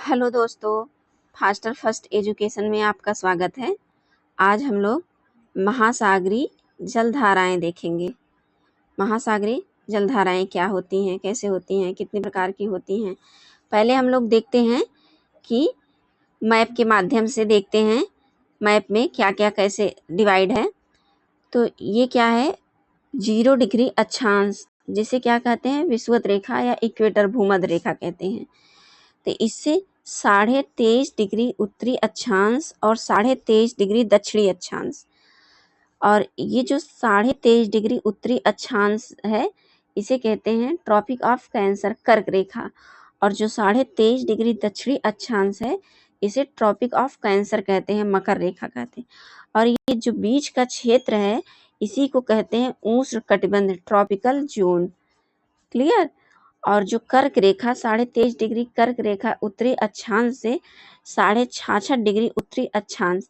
Hello दोस्तों, faster first education में आपका स्वागत है। आज हम लोग महासागरीय जलधाराएं देखेंगे। महासागरीय जलधाराएं क्या होती हैं, कैसे होती हैं, कितने प्रकार की होती हैं। पहले हम लोग देखते हैं कि मैप के माध्यम से देखते हैं मैप में क्या क्या कैसे डिवाइड है। तो ये क्या है, 0 डिग्री अक्षांश, जिसे क्या कहते हैं, विषुवत रेखा या इक्वेटर भूमध्य रेखा कहते हैं। तो इससे 23.5 डिग्री उत्तरी अक्षांश और 23.5 डिग्री दक्षिणी अक्षांश, और ये जो 23.5 डिग्री उत्तरी अक्षांश है इसे कहते हैं ट्रॉपिक ऑफ कैंसर, कर्क रेखा, और जो 23.5 डिग्री दक्षिणी अक्षांश है इसे ट्रॉपिक ऑफ कैंसर कहते हैं, मकर रेखा कहते हैं। और ये जो बीच का क्षेत्र है इसी को कहते हैं उष्ण कटिबंध, ट्रॉपिकल जोन। क्लियर। और जो कर्क रेखा 23.5 डिग्री कर्क रेखा उत्तरी अक्षांश से 66.5 डिग्री उत्तरी अक्षांश,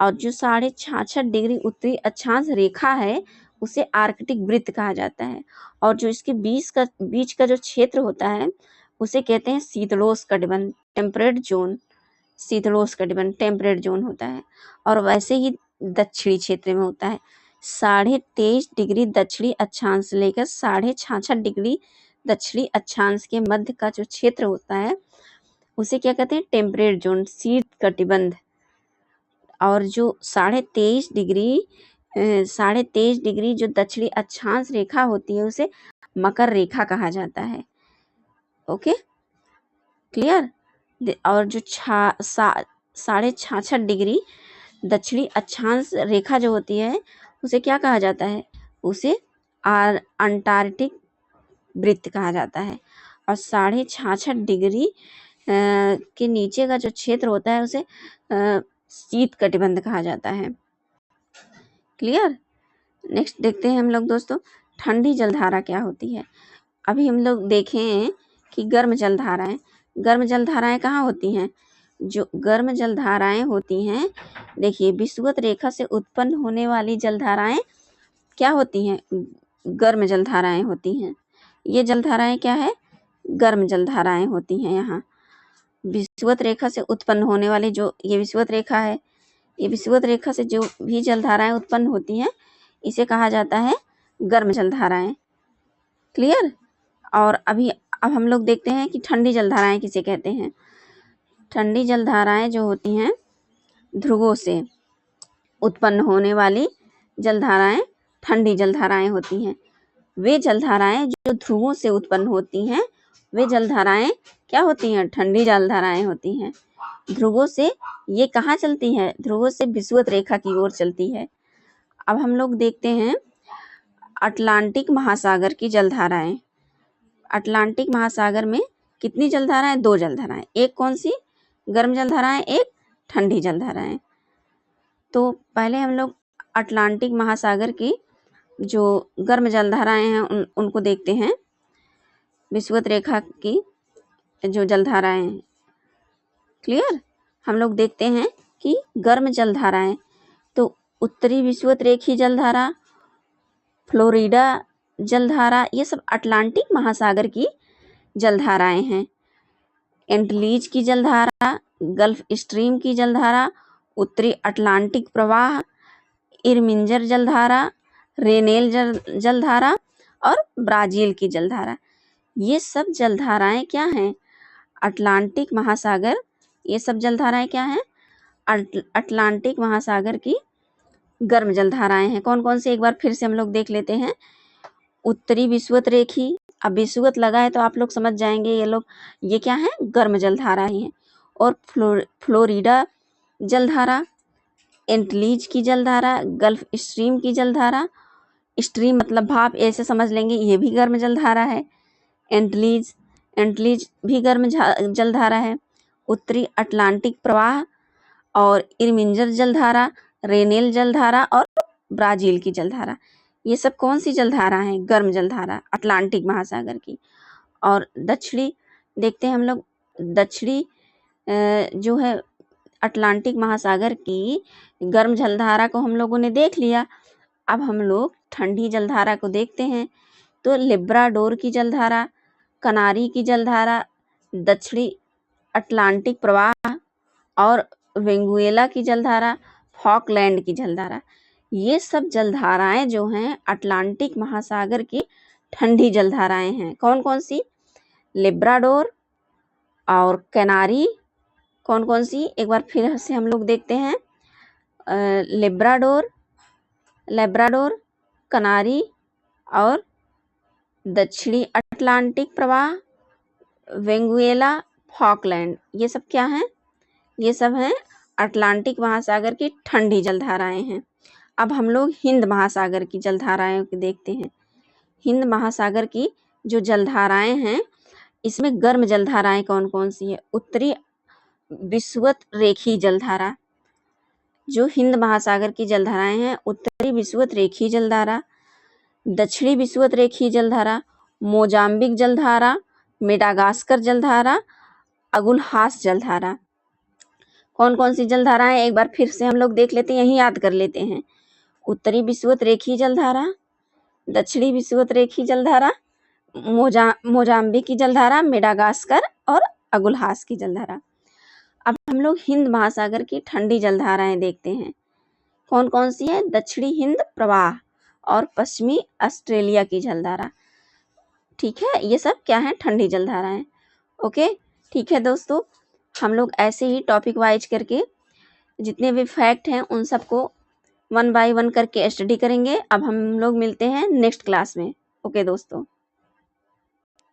और जो 66.5 डिग्री उत्तरी अक्षांश रेखा है उसे आर्कटिक वृत्त कहा जाता है। और जो इसके बीच का जो क्षेत्र होता है उसे कहते हैं शीतलोष्ण कटिबंध, टेम्परेट जोन। शीतलोष्ण कटिबंध टेम्परेट जोन होता है। और वैसे ही दक्षिणी क्षेत्र में होता है 23.5 डिग्री दक्षिणी अक्षांश से लेकर 66.5 डिग्री दक्षिणी अक्षांश के मध्य का जो क्षेत्र होता है उसे क्या कहते हैं, टेम्परेट जोन, शीत कटिबंध। और जो 23.5 डिग्री जो दक्षिणी अक्षांश रेखा होती है उसे मकर रेखा कहा जाता है। Okay, clear. और जो 66.5 डिग्री दक्षिणी अक्षांश रेखा जो होती है उसे क्या कहा जाता है, उसे अंटार्कटिक वृत्त कहा जाता है। और 66.5 डिग्री के नीचे का जो क्षेत्र होता है उसे शीत कटिबंध कहा जाता है। क्लियर। नेक्स्ट देखते हैं हम लोग दोस्तों, ठंडी जलधारा क्या होती है। अभी हम लोग देखें कि गर्म जलधाराएं कहाँ होती हैं। जो गर्म जलधाराएं होती हैं, देखिए विषुवत रेखा से उत्पन्न होने वाली जलधाराएं क्या होती हैं, गर्म जलधाराएं होती हैं। ये जलधाराएं क्या है, गर्म जलधाराएं होती हैं। यहाँ विषुवत रेखा से उत्पन्न होने वाली जो ये विषुवत रेखा है, ये विषुवत रेखा से जो भी जलधाराएं उत्पन्न होती हैं इसे कहा जाता है गर्म जलधाराएं। क्लियर। और अब हम लोग देखते हैं कि ठंडी जलधाराएं किसे कहते हैं। ठंडी जलधाराएं जो होती हैं ध्रुवों से उत्पन्न होने वाली जलधाराएं ठंडी जलधाराएं होती हैं। वे जलधाराएं जो ध्रुवों से उत्पन्न होती हैं वे जलधाराएं क्या होती हैं, ठंडी जलधाराएं होती हैं। ध्रुवों से ये कहाँ चलती है, ध्रुवों से विषुवत रेखा की ओर चलती है। अब हम लोग देखते हैं अटलांटिक महासागर की जलधाराएं। अटलांटिक महासागर में कितनी जलधाराएं, 2 जलधाराएं, एक कौन सी, गर्म जलधाराएं, एक ठंडी जलधाराएं। तो पहले हम लोग अटलांटिक महासागर की जो गर्म जलधाराएं हैं उनको देखते हैं। विषुवत रेखा की जो जलधाराएं हैं। क्लियर। हम लोग देखते हैं कि गर्म जलधाराएं तो उत्तरी विषुवत रेखी जलधारा, फ्लोरिडा जलधारा, ये सब अटलांटिक महासागर की जलधाराएं हैं। एंटलीज की जलधारा, गल्फ स्ट्रीम की जलधारा, उत्तरी अटलांटिक प्रवाह, इरमिंजर जलधारा, रेनेल जलधारा और ब्राजील की जलधारा, ये सब जलधाराएं क्या हैं, अटलांटिक महासागर। ये सब जलधाराएं क्या हैं, अटलांटिक महासागर की गर्म जलधाराएं हैं। कौन कौन से, एक बार फिर से हम लोग देख लेते हैं। उत्तरी विषुवत रेखी, अब विषुवत लगा है तो आप लोग समझ जाएंगे ये क्या है, गर्म जलधारा ही है। और फ्लोरिडा जलधारा, एंटलीज की जलधारा, गल्फ स्ट्रीम की जलधारा, स्ट्रीम मतलब भाप, ऐसे समझ लेंगे, ये भी गर्म जलधारा है। एंटलीज भी गर्म जलधारा है। उत्तरी अटलांटिक प्रवाह और इरमिंजर जलधारा, रेनेल जलधारा और ब्राजील की जलधारा, ये सब कौन सी जलधारा है, गर्म जलधारा अटलांटिक महासागर की। और दक्षिणी देखते हैं हम लोग, दक्षिणी जो है अटलांटिक महासागर की गर्म जलधारा को हम लोगों ने देख लिया। अब हम लोग ठंडी जलधारा को देखते हैं। तो लिब्राडोर की जलधारा, कनारी की जलधारा, दक्षिणी अटलांटिक प्रवाह और वेनेजुएला की जलधारा, फॉकलैंड की जलधारा, ये सब जलधाराएं जो हैं अटलांटिक महासागर की ठंडी जलधाराएं हैं। कौन कौन सी? लेब्राडोर और कैनारी। कौन कौन सी? एक बार फिर से हम लोग देखते हैं। लेब्राडोर, कनारी और दक्षिणी अटलांटिक प्रवाह, वेनेजुएला, फॉकलैंड। ये सब क्या हैं? ये सब हैं अटलांटिक महासागर की ठंडी जलधाराएं हैं। अब हम लोग हिंद महासागर की जलधाराएं को देखते हैं। हिंद महासागर की जो जलधाराएं हैं, इसमें गर्म जलधाराएं कौन कौन सी है? उत्तरी विषुवत रेखीय जलधारा। जो हिंद महासागर की जलधाराएं हैं, उत्तरी विषुवत रेखीय जलधारा, दक्षिणी विषुवत रेखीय जलधारा, मोजाम्बिक जलधारा, मेडागास्कर जलधारा, अगुलहास जलधारा। कौन कौन सी जलधाराएं एक बार फिर से हम लोग देख लेते हैं, यही याद कर लेते हैं। उत्तरी विषुवत रेखीय जलधारा, दक्षिणी विषुवत रेखीय जलधारा, मोजाम्बिक की जलधारा, मेडागास्कर और अगुलहास की जलधारा। अब हम लोग हिंद महासागर की ठंडी जलधाराएं देखते हैं। कौन कौन सी है? दक्षिणी हिंद प्रवाह और पश्चिमी ऑस्ट्रेलिया की जलधारा। ठीक है, ये सब क्या है? ठंडी जलधाराएं। ओके, ठीक है दोस्तों, हम लोग ऐसे ही टॉपिक वाइज करके जितने भी फैक्ट हैं उन सबको 1 बाय 1 करके स्टडी करेंगे। अब हम लोग मिलते हैं नेक्स्ट क्लास में। ओके दोस्तों।